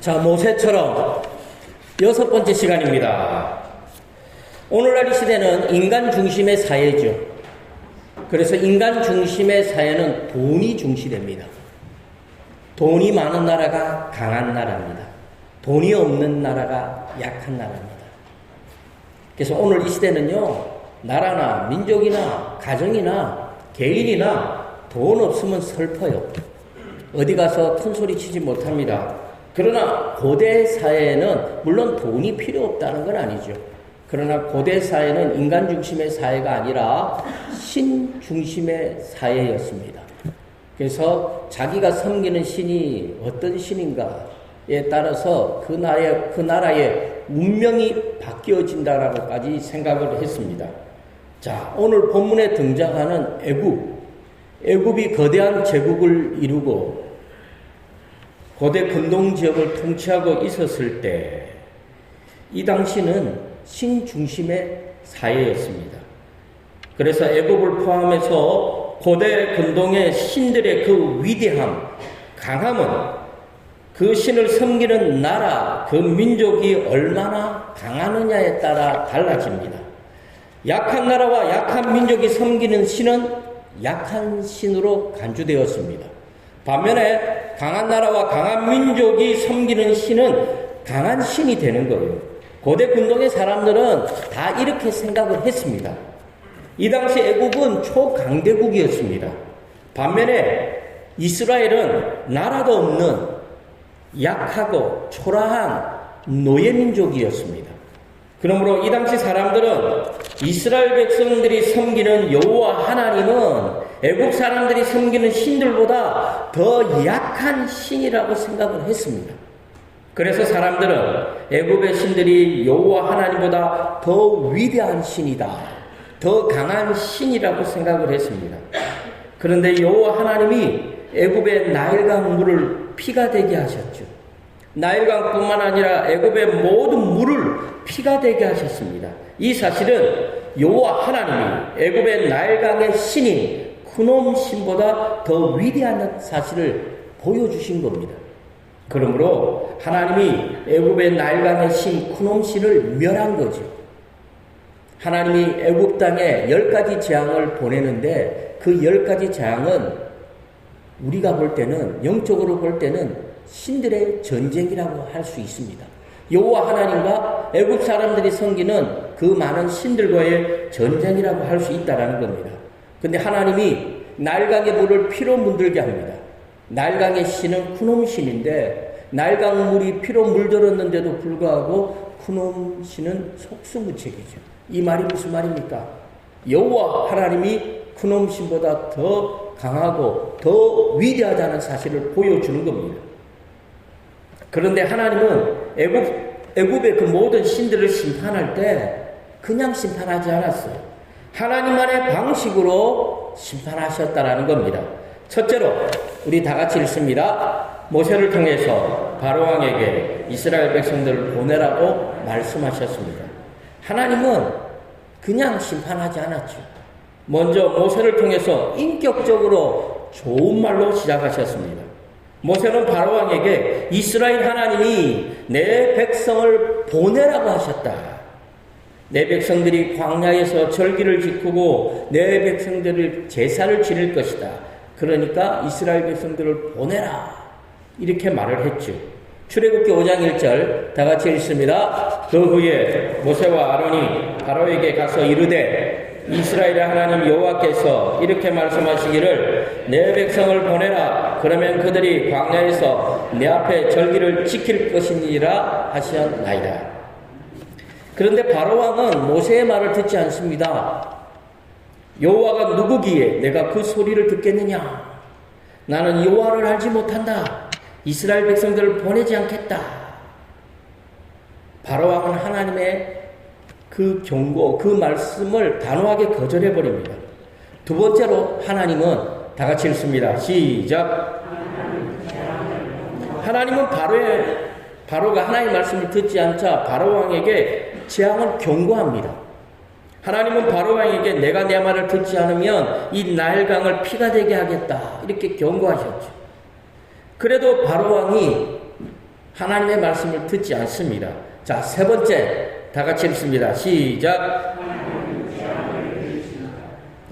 자, 모세처럼 6번째 시간입니다. 오늘날 이 시대는 인간 중심의 사회죠. 그래서 인간 중심의 사회는 돈이 중시됩니다. 돈이 많은 나라가 강한 나라입니다. 돈이 없는 나라가 약한 나라입니다. 그래서 오늘 이 시대는요, 나라나 민족이나 가정이나 개인이나 돈 없으면 슬퍼요. 어디 가서 큰 소리 치지 못합니다. 그러나 고대 사회에는 물론 돈이 필요 없다는 건 아니죠. 그러나 고대 사회는 인간 중심의 사회가 아니라 신 중심의 사회였습니다. 그래서 자기가 섬기는 신이 어떤 신인가에 따라서 그 나라의 운명이 바뀌어진다라고까지 생각을 했습니다. 자, 오늘 본문에 등장하는 애굽이 거대한 제국을 이루고 고대 근동 지역을 통치하고 있었을 때 이 당시는 신 중심의 사회였습니다. 그래서 애굽을 포함해서 고대 근동의 신들의 그 위대함, 강함은 그 신을 섬기는 나라, 그 민족이 얼마나 강하느냐에 따라 달라집니다. 약한 나라와 약한 민족이 섬기는 신은 약한 신으로 간주되었습니다. 반면에 강한 나라와 강한 민족이 섬기는 신은 강한 신이 되는 거예요. 고대 근동의 사람들은 다 이렇게 생각을 했습니다. 이 당시 애굽은 초강대국이었습니다. 반면에 이스라엘은 나라도 없는 약하고 초라한 노예민족이었습니다. 그러므로 이 당시 사람들은 이스라엘 백성들이 섬기는 여호와 하나님은 애국 사람들이 섬기는 신들보다 더 약한 신이라고 생각을 했습니다. 그래서 사람들은 애국의 신들이 여호와 하나님보다 더 위대한 신이다, 더 강한 신이라고 생각을 했습니다. 그런데 여호와 하나님이 애굽의 나일강 물을 피가 되게 하셨죠. 나일강뿐만 아니라 애굽의 모든 물을 피가 되게 하셨습니다. 이 사실은 여호와 하나님이 애굽의 나일강의 신인 쿠놈 신보다 더 위대한 사실을 보여주신 겁니다. 그러므로 하나님이 애굽의 나일강의 신 쿠놈 신을 멸한 거죠. 하나님이 애굽 땅에 10가지 재앙을 보내는데 그 10가지 재앙은 우리가 볼 때는, 영적으로 볼 때는 신들의 전쟁이라고 할 수 있습니다. 여호와 하나님과 애굽 사람들이 섬기는 그 많은 신들과의 전쟁이라고 할 수 있다는 겁니다. 근데 하나님이 나일강의 물을 피로 물들게 합니다. 나일강의 신은 쿠놈 신인데 나일강 물이 피로 물들었는데도 불구하고 쿠놈 신은 속수무책이죠. 이 말이 무슨 말입니까? 여호와 하나님이 쿠놈 신보다 더 강하고 더 위대하다는 사실을 보여주는 겁니다. 그런데 하나님은 애굽의 그 모든 신들을 심판할 때 그냥 심판하지 않았어요. 하나님만의 방식으로 심판하셨다라는 겁니다. 첫째로 우리 다 같이 읽습니다. 모세를 통해서 바로왕에게 이스라엘 백성들을 보내라고 말씀하셨습니다. 하나님은 그냥 심판하지 않았죠. 먼저 모세를 통해서 인격적으로 좋은 말로 시작하셨습니다. 모세는 바로왕에게 이스라엘 하나님이 내 백성을 보내라고 하셨다. 내 백성들이 광야에서 절기를 지키고 내 백성들을 제사를 지낼 것이다. 그러니까 이스라엘 백성들을 보내라. 이렇게 말을 했죠. 출애굽기 5장 1절 다 같이 읽습니다. 그 후에 모세와 아론이 바로에게 가서 이르되 이스라엘의 하나님 여호와께서 이렇게 말씀하시기를 내 백성을 보내라. 그러면 그들이 광야에서 내 앞에 절기를 지킬 것이니라 하셨나이다. 그런데 바로왕은 모세의 말을 듣지 않습니다. 여호와가 누구기에 내가 그 소리를 듣겠느냐? 나는 여호와를 알지 못한다. 이스라엘 백성들을 보내지 않겠다. 바로왕은 하나님의 그 경고, 그 말씀을 단호하게 거절해버립니다. 두 번째로 하나님은 다 같이 읽습니다. 시작. 하나님은 바로가 하나님의 말씀을 듣지 않자 바로왕에게 재앙을 경고합니다. 하나님은 바로왕에게 내가 내 말을 듣지 않으면 이 나일강을 피가 되게 하겠다. 이렇게 경고하셨죠. 그래도 바로왕이 하나님의 말씀을 듣지 않습니다. 자, 세 번째, 다 같이 읽습니다. 시작.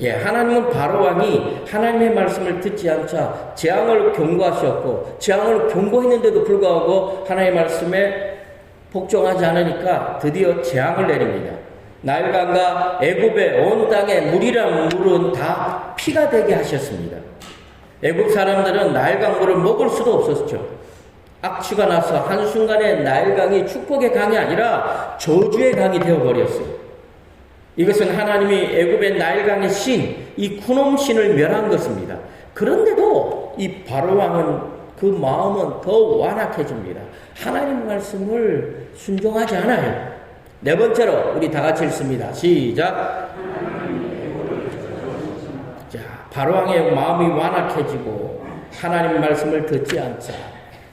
예, 하나님은 바로왕이 하나님의 말씀을 듣지 않자 재앙을 경고하셨고, 재앙을 경고했는데도 불구하고 하나님의 말씀에 복종하지 않으니까 드디어 재앙을 내립니다. 나일강과 애굽의 온 땅에 물이란 물은 다 피가 되게 하셨습니다. 애굽 사람들은 나일강 물을 먹을 수도 없었죠. 악취가 나서 한순간에 나일강이 축복의 강이 아니라 저주의 강이 되어버렸어요. 이것은 하나님이 애굽의 나일강의 신, 이 쿠놈 신을 멸한 것입니다. 그런데도 이 바로왕은 그 마음은 더 완악해집니다. 하나님 말씀을 순종하지 않아요. 네 번째로 우리 다 같이 읽습니다. 시작. 자, 바로왕의 마음이 완악해지고 하나님 말씀을 듣지 않자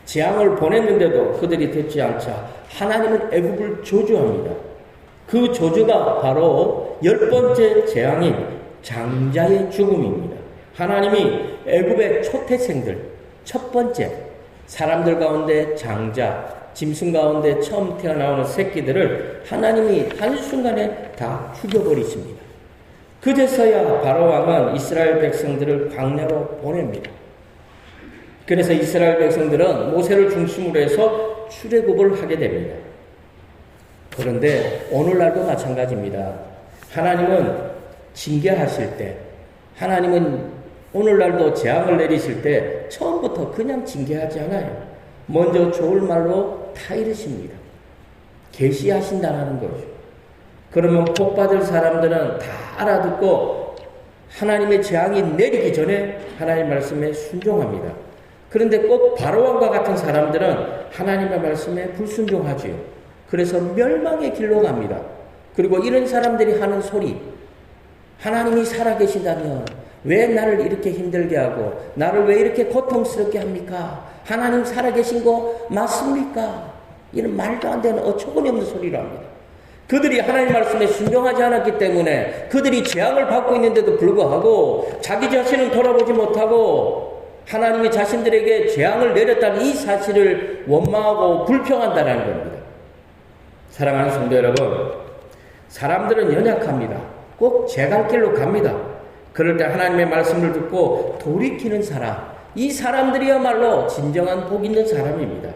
재앙을 보냈는데도 그들이 듣지 않자 하나님은 애굽을 저주합니다. 그 저주가 바로 10번째 재앙인 장자의 죽음입니다. 하나님이 애굽의 초태생들, 첫 번째 사람들 가운데 장자, 짐승 가운데 처음 태어나오는 새끼들을 하나님이 한순간에 다 죽여버리십니다. 그제서야 바로왕은 이스라엘 백성들을 광야로 보냅니다. 그래서 이스라엘 백성들은 모세를 중심으로 해서 출애굽을 하게 됩니다. 그런데 오늘날도 마찬가지입니다. 하나님은 징계하실 때, 하나님은 오늘날도 재앙을 내리실 때 처음부터 그냥 징계하지 않아요. 먼저 좋을 말로 다 이르십니다. 계시하신다는 거죠. 그러면 복받을 사람들은 다 알아듣고 하나님의 재앙이 내리기 전에 하나님 말씀에 순종합니다. 그런데 꼭 바로왕과 같은 사람들은 하나님의 말씀에 불순종하지요. 그래서 멸망의 길로 갑니다. 그리고 이런 사람들이 하는 소리, 하나님이 살아계시다면 왜 나를 이렇게 힘들게 하고 나를 왜 이렇게 고통스럽게 합니까? 하나님 살아계신 거 맞습니까? 이런 말도 안 되는 어처구니 없는 소리를 합니다. 그들이 하나님 말씀에 순종하지 않았기 때문에 그들이 재앙을 받고 있는데도 불구하고 자기 자신은 돌아보지 못하고 하나님이 자신들에게 재앙을 내렸다는 이 사실을 원망하고 불평한다는 겁니다. 사랑하는 성도 여러분, 사람들은 연약합니다. 꼭 제 갈 길로 갑니다. 그럴 때 하나님의 말씀을 듣고 돌이키는 사람, 이 사람들이야말로 진정한 복 있는 사람입니다.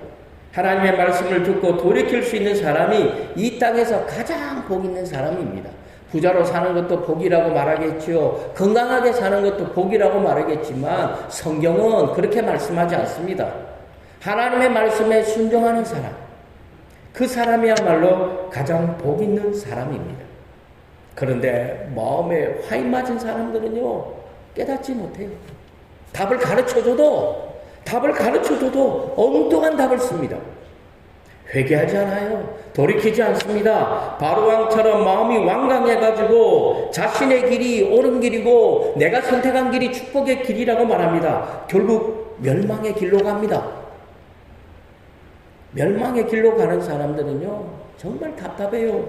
하나님의 말씀을 듣고 돌이킬 수 있는 사람이 이 땅에서 가장 복 있는 사람입니다. 부자로 사는 것도 복이라고 말하겠지요. 건강하게 사는 것도 복이라고 말하겠지만 성경은 그렇게 말씀하지 않습니다. 하나님의 말씀에 순종하는 사람, 그 사람이야말로 가장 복 있는 사람입니다. 그런데 마음에 화인 맞은 사람들은요, 깨닫지 못해요. 답을 가르쳐줘도 엉뚱한 답을 씁니다. 회개하지 않아요. 돌이키지 않습니다. 바로왕처럼 마음이 완강해가지고 자신의 길이 옳은 길이고 내가 선택한 길이 축복의 길이라고 말합니다. 결국 멸망의 길로 갑니다. 멸망의 길로 가는 사람들은요, 정말 답답해요.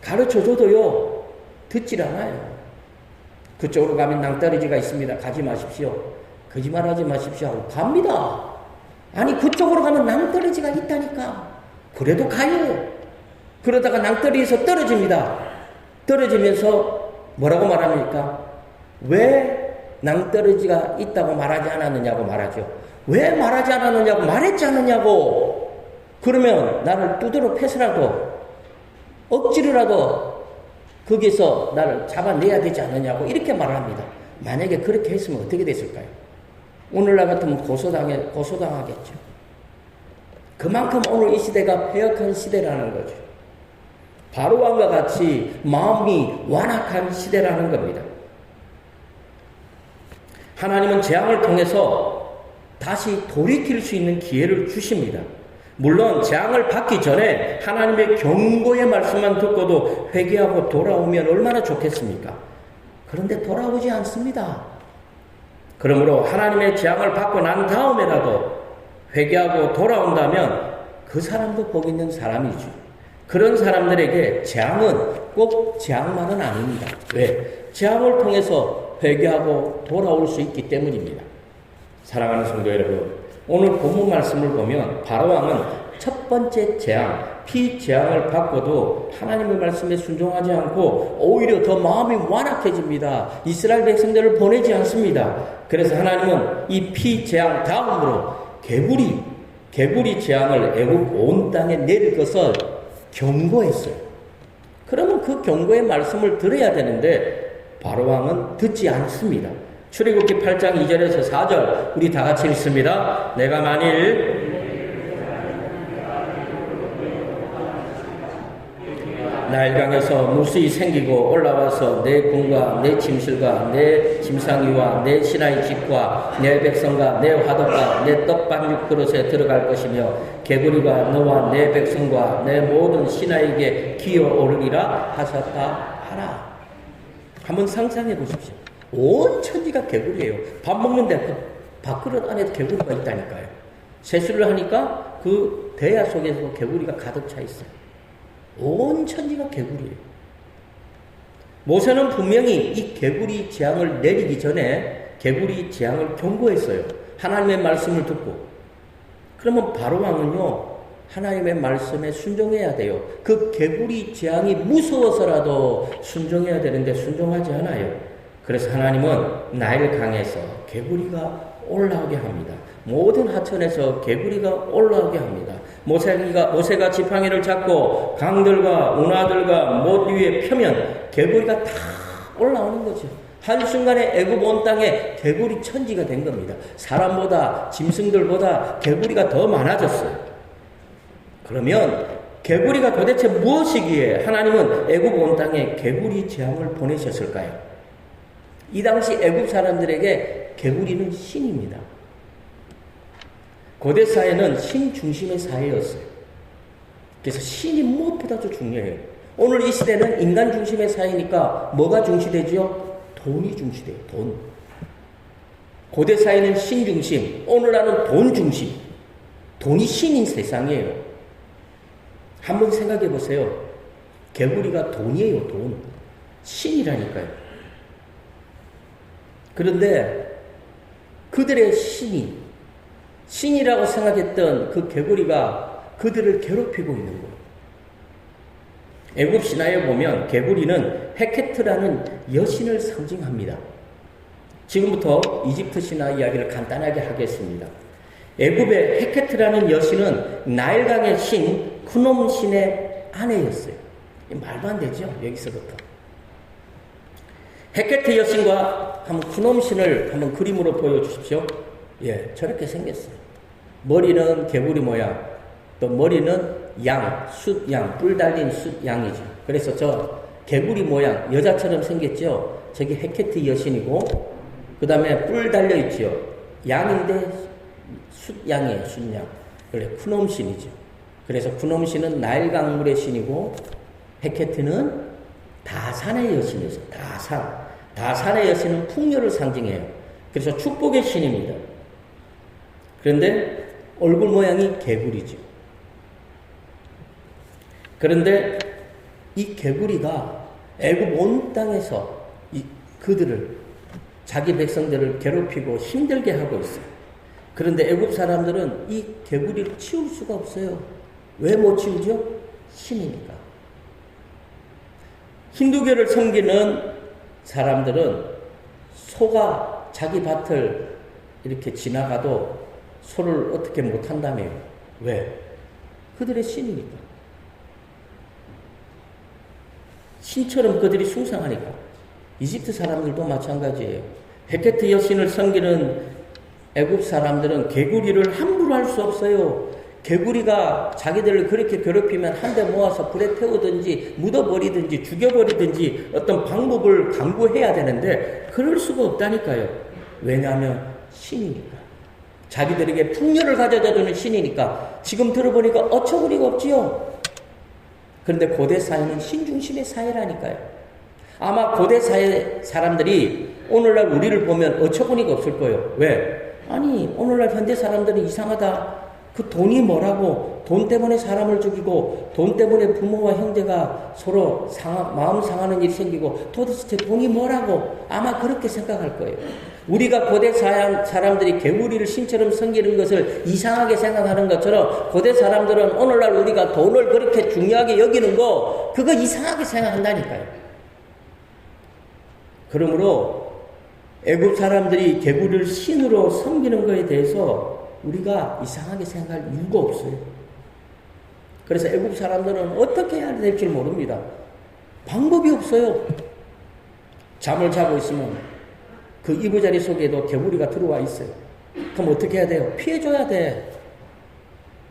가르쳐줘도요, 듣질 않아요. 그쪽으로 가면 낭떠러지가 있습니다. 가지 마십시오. 거짓말하지 마십시오 하고 갑니다. 아니, 그쪽으로 가면 낭떠러지가 있다니까. 그래도 가요. 그러다가 낭떠러지에서 떨어집니다. 떨어지면서 뭐라고 말합니까? 왜 낭떠러지가 있다고 말하지 않았느냐고 말하죠. 왜 말하지 않았느냐고, 말했지 않느냐고. 그러면 나를 두드러 패서라도 억지로라도 거기서 나를 잡아내야 되지 않느냐고 이렇게 말합니다. 만약에 그렇게 했으면 어떻게 됐을까요? 오늘날 같으면 고소당하겠죠. 그만큼 오늘 이 시대가 패역한 시대라는 거죠. 바로왕과 같이 마음이 완악한 시대라는 겁니다. 하나님은 재앙을 통해서 다시 돌이킬 수 있는 기회를 주십니다. 물론 재앙을 받기 전에 하나님의 경고의 말씀만 듣고도 회개하고 돌아오면 얼마나 좋겠습니까? 그런데 돌아오지 않습니다. 그러므로 하나님의 재앙을 받고 난 다음에라도 회개하고 돌아온다면 그 사람도 복 있는 사람이지. 그런 사람들에게 재앙은 꼭 재앙만은 아닙니다. 왜? 재앙을 통해서 회개하고 돌아올 수 있기 때문입니다. 사랑하는 성도 여러분, 오늘 본문 말씀을 보면 바로왕은 첫 번째 재앙, 피재앙을 받고도 하나님의 말씀에 순종하지 않고 오히려 더 마음이 완악해집니다. 이스라엘 백성들을 보내지 않습니다. 그래서 하나님은 이 피재앙 다음으로 개구리 재앙을 애국 온 땅에 내릴 것을 경고했어요. 그러면 그 경고의 말씀을 들어야 되는데 바로왕은 듣지 않습니다. 출애굽기 8장 2절에서 4절 우리 다 같이 읽습니다. 내가 만일 나일강에서 무수히 생기고 올라와서 내 궁과 내 침실과 내 침상위와 내 신하의 집과 내 백성과 내 화덕과 내 떡반죽 그릇에 들어갈 것이며 개구리가 너와 내 백성과 내 모든 신하에게 기어오르리라 하셨다 하라. 한번 상상해 보십시오. 온 천지가 개구리예요. 밥 먹는데 그 밥그릇 안에 개구리가 있다니까요. 세수를 하니까 그 대야 속에서 개구리가 가득 차 있어요. 온 천지가 개구리예요. 모세는 분명히 이 개구리 재앙을 내리기 전에 개구리 재앙을 경고했어요. 하나님의 말씀을 듣고. 그러면 바로왕은요, 하나님의 말씀에 순종해야 돼요. 그 개구리 재앙이 무서워서라도 순종해야 되는데 순종하지 않아요. 그래서 하나님은 나일강에서 개구리가 올라오게 합니다. 모든 하천에서 개구리가 올라오게 합니다. 모세가 지팡이를 잡고 강들과 운하들과 못 위에 펴면 개구리가 다 올라오는 거죠. 한순간에 애굽 온 땅에 개구리 천지가 된 겁니다. 사람보다 짐승들보다 개구리가 더 많아졌어요. 그러면 개구리가 도대체 무엇이기에 하나님은 애굽 온 땅에 개구리 재앙을 보내셨을까요? 이 당시 애굽 사람들에게 개구리는 신입니다. 고대 사회는 신 중심의 사회였어요. 그래서 신이 무엇보다도 중요해요. 오늘 이 시대는 인간 중심의 사회니까 뭐가 중시되죠? 돈이 중시돼요. 돈. 고대 사회는 신 중심, 오늘날은 돈 중심. 돈이 신인 세상이에요. 한번 생각해 보세요. 개구리가 돈이에요. 돈. 신이라니까요. 그런데 그들의 신이라고 생각했던 그 개구리가 그들을 괴롭히고 있는 거예요. 애굽 신화에 보면 개구리는 헤케트라는 여신을 상징합니다. 지금부터 이집트 신화 이야기를 간단하게 하겠습니다. 애굽의 헤케트라는 여신은 나일강의 신 쿠놈 신의 아내였어요. 말도 안 되죠? 여기서부터. 헤케트 여신과 한번 쿠놈 신을 한번 그림으로 보여주십시오. 예, 저렇게 생겼어요. 머리는 개구리 모양, 또 머리는 양, 숫양, 뿔 달린 숫양이죠. 그래서 저 개구리 모양, 여자처럼 생겼죠. 저기 헤케트 여신이고, 그 다음에 뿔 달려있죠. 양인데 숫양이에요, 숫양. 그래, 쿠놈 신이죠. 그래서 쿠놈 신은 나일강물의 신이고, 헤케트는 다산의 여신이죠. 다산의 여신은 풍요를 상징해요. 그래서 축복의 신입니다. 그런데 얼굴 모양이 개구리죠. 그런데 이 개구리가 애굽 온 땅에서 그들을, 자기 백성들을 괴롭히고 힘들게 하고 있어요. 그런데 애굽 사람들은 이 개구리를 치울 수가 없어요. 왜 못 치우죠? 신이니까. 힌두교를 섬기는 사람들은 소가 자기 밭을 이렇게 지나가도 소를 어떻게 못한다며요. 왜? 그들의 신이니까. 신처럼 그들이 숭상하니까. 이집트 사람들도 마찬가지예요. 헤케트 여신을 섬기는 애굽 사람들은 개구리를 함부로 할 수 없어요. 개구리가 자기들을 그렇게 괴롭히면 한 대 모아서 불에 태우든지 묻어버리든지 죽여버리든지 어떤 방법을 강구해야 되는데 그럴 수가 없다니까요. 왜냐하면 신이니까. 자기들에게 풍요를 가져다주는 신이니까. 지금 들어보니까 어처구니가 없지요. 그런데 고대 사회는 신 중심의 사회라니까요. 아마 고대 사회 사람들이 오늘날 우리를 보면 어처구니가 없을 거예요. 왜? 아니, 오늘날 현대 사람들은 이상하다. 그 돈이 뭐라고, 돈 때문에 사람을 죽이고 돈 때문에 부모와 형제가 서로 마음 상하는 일이 생기고 도대체 돈이 뭐라고 아마 그렇게 생각할 거예요. 우리가 고대 사람들이 개구리를 신처럼 섬기는 것을 이상하게 생각하는 것처럼 고대 사람들은 오늘날 우리가 돈을 그렇게 중요하게 여기는 거 그거 이상하게 생각한다니까요. 그러므로 애굽 사람들이 개구리를 신으로 섬기는 것에 대해서 우리가 이상하게 생각할 이유가 없어요. 그래서 애굽 사람들은 어떻게 해야 될지 모릅니다. 방법이 없어요. 잠을 자고 있으면 그 이부자리 속에도 개구리가 들어와 있어요. 그럼 어떻게 해야 돼요? 피해줘야 돼.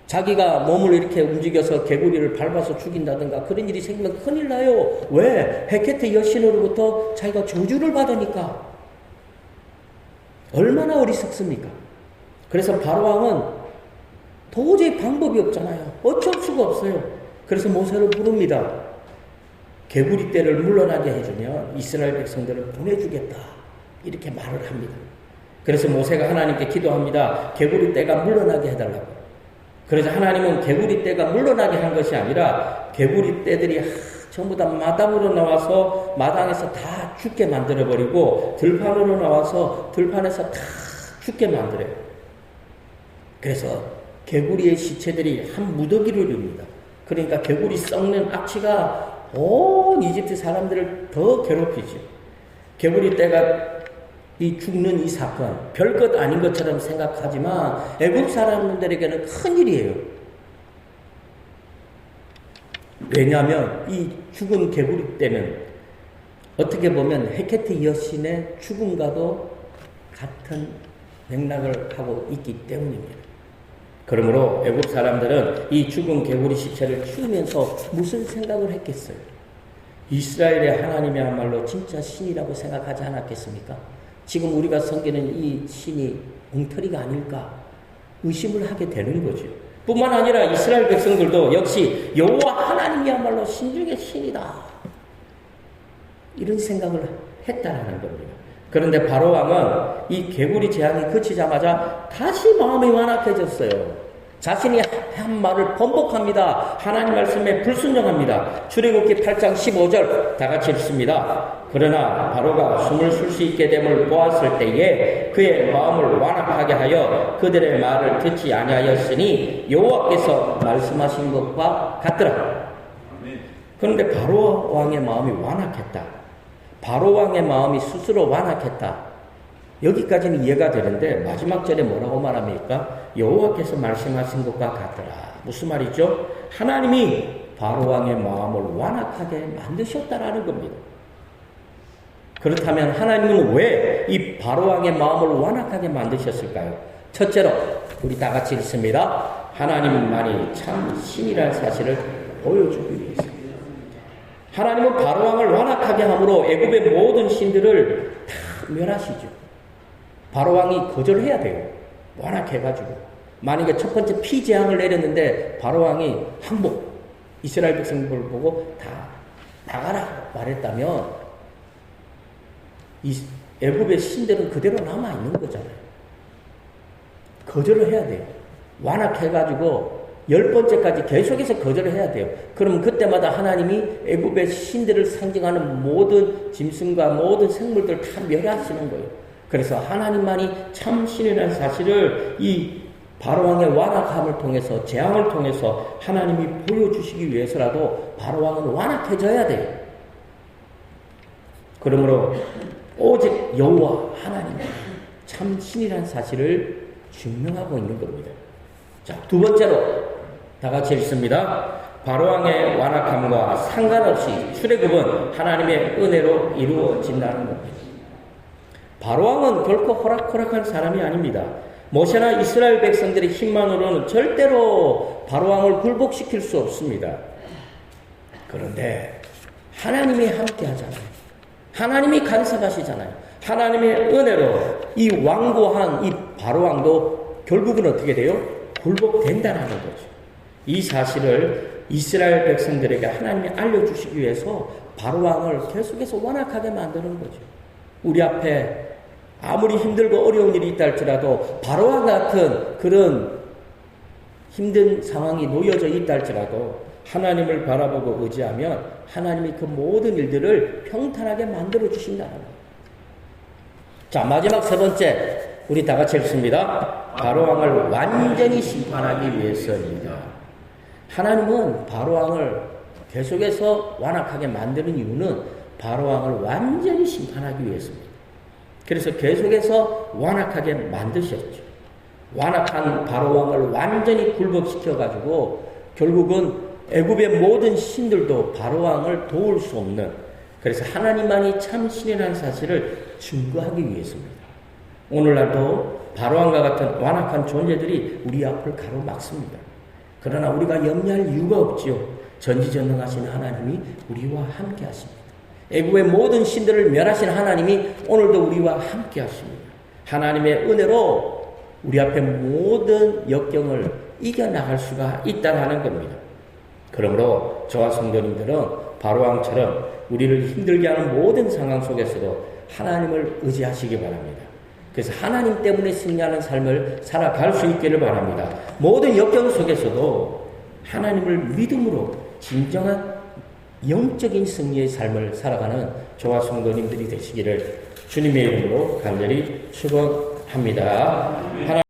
자기가 몸을 이렇게 움직여서 개구리를 밟아서 죽인다든가 그런 일이 생기면 큰일 나요. 왜? 헤케트 여신으로부터 자기가 저주를 받으니까. 얼마나 어리석습니까? 그래서 바로왕은 도저히 방법이 없잖아요. 어쩔 수가 없어요. 그래서 모세를 부릅니다. 개구리 떼를 물러나게 해주면 이스라엘 백성들을 보내주겠다. 이렇게 말을 합니다. 그래서 모세가 하나님께 기도합니다. 개구리 떼가 물러나게 해달라고. 그래서 하나님은 개구리 떼가 물러나게 한 것이 아니라 개구리 떼들이 전부 다 마당으로 나와서 마당에서 다 죽게 만들어버리고 들판으로 나와서 들판에서 다 죽게 만들어요. 그래서 개구리의 시체들이 한 무더기를 이룹니다. 그러니까 개구리 썩는 악취가 온 이집트 사람들을 더 괴롭히죠. 개구리 떼가 이 죽는 이 사건 별것 아닌 것처럼 생각하지만 애굽 사람들에게는 큰일이에요. 왜냐하면 이 죽은 개구리 떼는 어떻게 보면 헤케트 여신의 죽음과도 같은 맥락을 하고 있기 때문입니다. 그러므로 애굽 사람들은 이 죽은 개구리 시체를 치우면서 무슨 생각을 했겠어요? 이스라엘의 하나님이야말로 진짜 신이라고 생각하지 않았겠습니까? 지금 우리가 섬기는 이 신이 엉터리가 아닐까 의심을 하게 되는 거죠. 뿐만 아니라 이스라엘 백성들도 역시 여호와 하나님이야말로 신 중의 신이다. 이런 생각을 했다라는 겁니다. 그런데 바로왕은 이 개구리 재앙이 그치자마자 다시 마음이 완악해졌어요. 자신이 한 말을 번복합니다. 하나님 말씀에 불순종합니다. 출애굽기 8장 15절 다 같이 읽습니다. 그러나 바로가 숨을 쉴 수 있게 됨을 보았을 때에 그의 마음을 완악하게 하여 그들의 말을 듣지 아니하였으니 여호와께서 말씀하신 것과 같더라. 그런데 바로 왕의 마음이 완악했다. 바로 왕의 마음이 스스로 완악했다. 여기까지는 이해가 되는데 마지막 절에 뭐라고 말합니까? 여호와께서 말씀하신 것과 같더라. 무슨 말이죠? 하나님이 바로 왕의 마음을 완악하게 만드셨다라는 겁니다. 그렇다면 하나님은 왜 이 바로 왕의 마음을 완악하게 만드셨을까요? 첫째로 우리 다 같이 읽습니다. 하나님만이 참 신이라는 사실을 보여주기 위해서. 하나님은 바로 왕을 완악하게 함으로 애굽의 모든 신들을 다 멸하시죠. 바로 왕이 거절해야 돼요. 완악해가지고. 만약에 첫 번째 피재앙을 내렸는데 바로 왕이 항복, 이스라엘 백성들을 보고 다 나가라 말했다면 이 애굽의 신들은 그대로 남아있는 거잖아요. 거절을 해야 돼요. 완악해가지고 10번째까지 계속해서 거절을 해야 돼요. 그럼 그때마다 하나님이 애굽의 신들을 상징하는 모든 짐승과 모든 생물들을 다 멸하시는 거예요. 그래서 하나님만이 참 신이라는 사실을 이 바로왕의 완악함을 통해서 재앙을 통해서 하나님이 보여주시기 위해서라도 바로왕은 완악해져야 돼요. 그러므로 오직 여호와 하나님이 참 신이라는 사실을 증명하고 있는 겁니다. 자, 두 번째로 다 같이 읽습니다. 바로왕의 완악함과 상관없이 출애굽은 하나님의 은혜로 이루어진다는 겁니다. 바로왕은 결코 호락호락한 사람이 아닙니다. 모세나 이스라엘 백성들의 힘만으로는 절대로 바로왕을 굴복시킬 수 없습니다. 그런데 하나님이 함께 하잖아요. 하나님이 간섭하시잖아요. 하나님의 은혜로 이 완고한 이 바로왕도 결국은 어떻게 돼요? 굴복된다는 거죠. 이 사실을 이스라엘 백성들에게 하나님이 알려주시기 위해서 바로왕을 계속해서 완악하게 만드는 거죠. 우리 앞에 아무리 힘들고 어려운 일이 있다 할지라도 바로와 같은 그런 힘든 상황이 놓여져 있다 할지라도 하나님을 바라보고 의지하면 하나님이 그 모든 일들을 평탄하게 만들어 주신다는 거예요. 자, 마지막 세 번째, 우리 다 같이 읽습니다. 바로왕을 완전히 심판하기 위해서입니다. 하나님은 바로왕을 계속해서 완악하게 만드는 이유는 바로왕을 완전히 심판하기 위해서입니다. 그래서 계속해서 완악하게 만드셨죠. 완악한 바로왕을 완전히 굴복시켜가지고 결국은 애굽의 모든 신들도 바로왕을 도울 수 없는, 그래서 하나님만이 참 신이라는 사실을 증거하기 위해서입니다. 오늘날도 바로왕과 같은 완악한 존재들이 우리 앞을 가로막습니다. 그러나 우리가 염려할 이유가 없지요. 전지전능하신 하나님이 우리와 함께 하십니다. 애굽의 모든 신들을 멸하신 하나님이 오늘도 우리와 함께 하십니다. 하나님의 은혜로 우리 앞에 모든 역경을 이겨나갈 수가 있다는 겁니다. 그러므로 저와 성도님들은 바로왕처럼 우리를 힘들게 하는 모든 상황 속에서도 하나님을 의지하시기 바랍니다. 그래서 하나님 때문에 승리하는 삶을 살아갈 수 있기를 바랍니다. 모든 역경 속에서도 하나님을 믿음으로 진정한 영적인 승리의 삶을 살아가는 저와 성도님들이 되시기를 주님의 이름으로 간절히 축원합니다.